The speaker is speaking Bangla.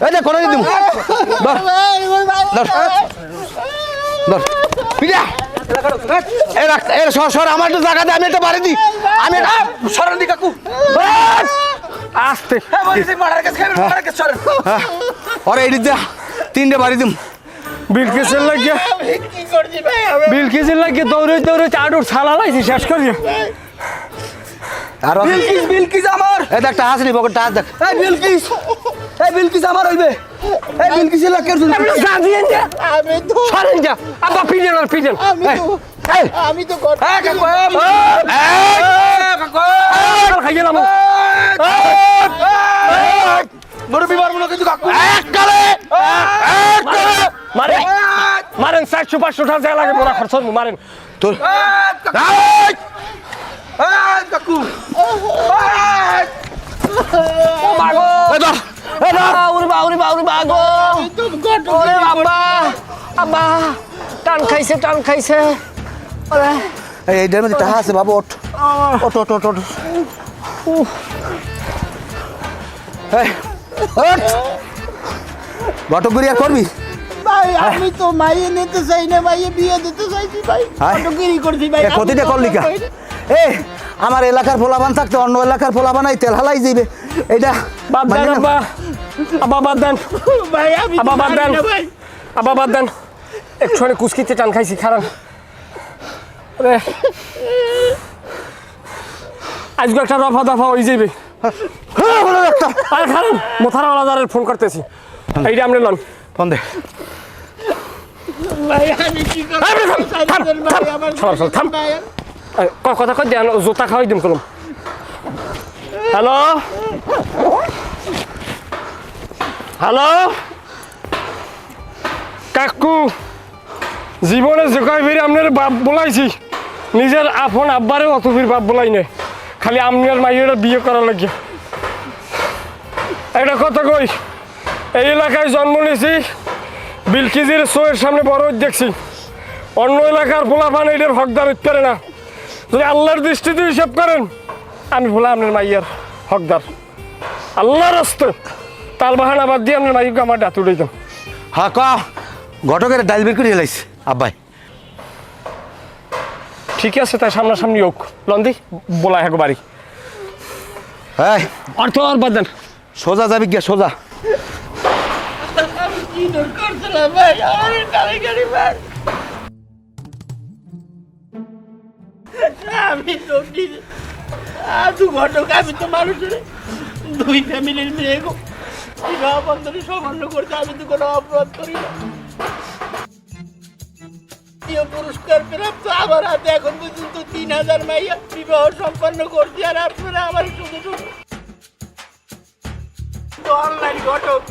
এই যে কোনে দিমু ধর ধর ধর পিয়া এই রাখ এই সর আমার তো জায়গা দে আমি এটা বাড়ি দি আমি এটা সরন দি কাকু আস্তে মারার কাছে সর আরে এই যা তিনটে বাড়ি দিম বিলকিসের লাগিয়া কি করছি ভাই আমি বিলকিসের লাগিয়া দৌড়ে দৌড়ে চাটুর ছালা লাইছি শেষ করি আর বিলকিস আমার এই দেখ টাস নি পকেট টাস দেখ এই বিলকিস আমার হইবে এই বিলকিসের লাগে যা দিয়ে যা আমি তো সরেন যা আব্বা পিজেন আর পিজেন আমি তো কর কাকু খাই গেলাম মুরব্বি মারবো না কিন্তু কাকু এক কালে মারেন মারেন 400-500 টাকা যা লাগে মোরা খরচ মারেন তোর কাকু মাগো এই ধর এই ধর উরি বা গো ওরে বাবা আব্বা টান খাইছে ওরে এই এইটার মধ্যে টাকা আছে বাবু ওঠ ওঠ ওঠ ওঠ এই ওঠ ঘটকগিরি আর করবি ভাই আমি তো মাইয়ে নিতে চাই না মাইয়ে বিয়ে দিতে চাইছি ভাই কতগিরি করছি ভাই কতটা করলি কা এ আমার এলাকার পোলাবান থাকতে অন্য এলাকার পোলাবানাই তেল হালাই যাইবে এইটা বাদ দেন আব্বা বাদ দেন ভাই আমি আব্বা বাদ দেন আব্বা বাদ দেন একটুখানি কুচকিতে টান খাইছি খারাপ রে আজকে একটা রফা দফা হয়ে যাবে আর খারাপ মোথারাওয়ালাদারের ফোন করতেছি এইটা আপনি লন ফোন দে ভাই আমি কি করব থাম কথা কই দেন জোতা খাওয়াই দিম কলম হ্যালো কাকু জীবনে জোকাই ফিরে আপনার বাপ বলাইছি নিজের আপন আব্বারে অত ফির বাপ বলাই নাই খালি আপনার মাইয়ের বিয়ে করা লাগিয়া একটা কথা কই এই এলাকায় জন্ম নিয়েছি বিলকিসের শোয়ের সামনে বড় দেখছি অন্য এলাকার পোলাপান এটার হকদার হইতে পারে না যদি আল্লাহর দৃষ্টিতে হিসাব করেন আমি ভোলা আপনার মাইয়ার হকদার আল্লাহর রাস্তে তাল বাহানা বাদ দিয়ে আপনার মাইকে আমার ডাত উঠে যাম হ্যাঁ ক ঘটকের ডাইল বের করে এলাইছে আব্বাই ঠিক আছে তাই সামনাসামনি হোক লন্দি বলা হ্যাঁ বাড়ি এই অর্থ আর বাদ দেন সোজা যাবি গিয়া সোজা কি দরকার ছিল ভাই আমার গাড়ি ভাই আমি তো আজু ঘটক আমি তো মানুষের দুই ফ্যামিলির মেয়ে গো বিবাহ বন্ধনে সম্পন্ন করতে আমি তো কোনো অপরাধ করি না পুরস্কার পেলাম তো আমার হাতে এখন পর্যন্ত 3000 মাইয়া বিবাহ সম্পন্ন করছি আর আপনারা আমার শুধু অনলাইন ঘটক